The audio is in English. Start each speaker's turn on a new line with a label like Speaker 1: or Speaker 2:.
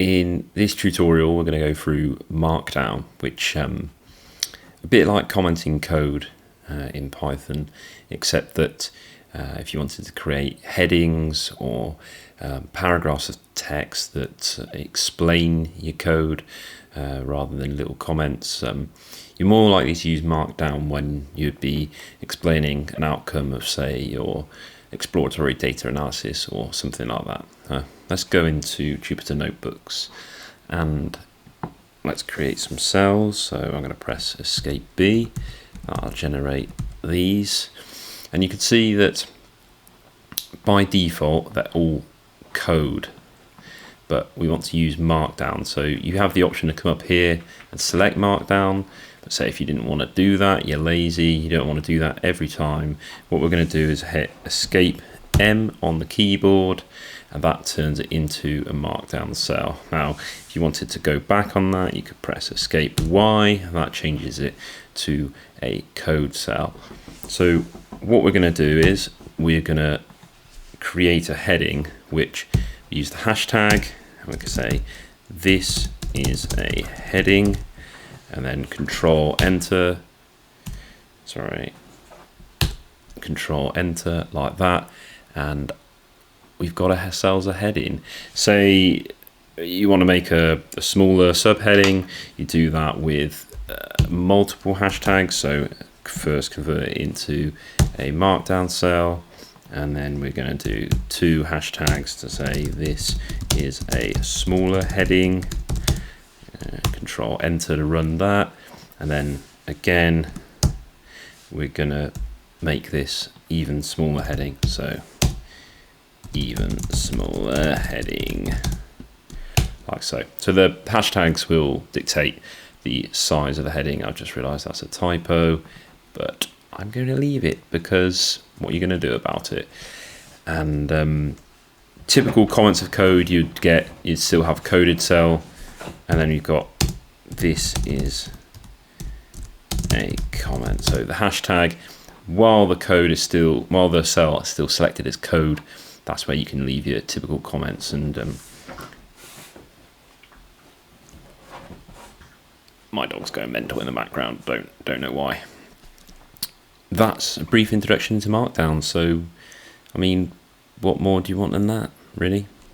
Speaker 1: In this tutorial, we're going to go through Markdown, which a bit like commenting code in Python, except that if you wanted to create headings or paragraphs of text that explain your code rather than little comments, you're more likely to use Markdown when you'd be explaining an outcome of, say, your exploratory data analysis or something like that. Let's go into Jupyter Notebooks and let's create some cells. So I'm going to press Escape B. That'll generate these. And you can see that by default, they're all code, but we want to use Markdown. So you have the option to come up here and select Markdown. But say if you didn't want to do that, you're lazy, you don't want to do that every time, what we're going to do is hit Escape M on the keyboard, and that turns it into a Markdown cell. Now, if you wanted to go back on that, you could press Escape Y, and that changes it to a code cell. So what we're going to do is we're going to create a heading, which we use the hashtag, and we can say this is a heading, and then Control Enter like that, and we've got ourselves a heading. Say you want to make a smaller subheading, you do that with multiple hashtags. So first convert it into a Markdown cell, and then we're going to do 2 hashtags to say this is a smaller heading. Control Enter to run that, and then again we're gonna make this even smaller heading, so even smaller heading, like so. So the hashtags will dictate the size of the heading. I've just realized that's a typo, but I'm going to leave it because what are you going to do about it? And typical comments of code you'd still have coded cell, and then you've got this is a comment. So the hashtag, while the cell is still selected as code, that's where you can leave your typical comments. And my dog's going mental in the background. Don't know why. That's a brief introduction to Markdown. So, I mean, what more do you want than that, really?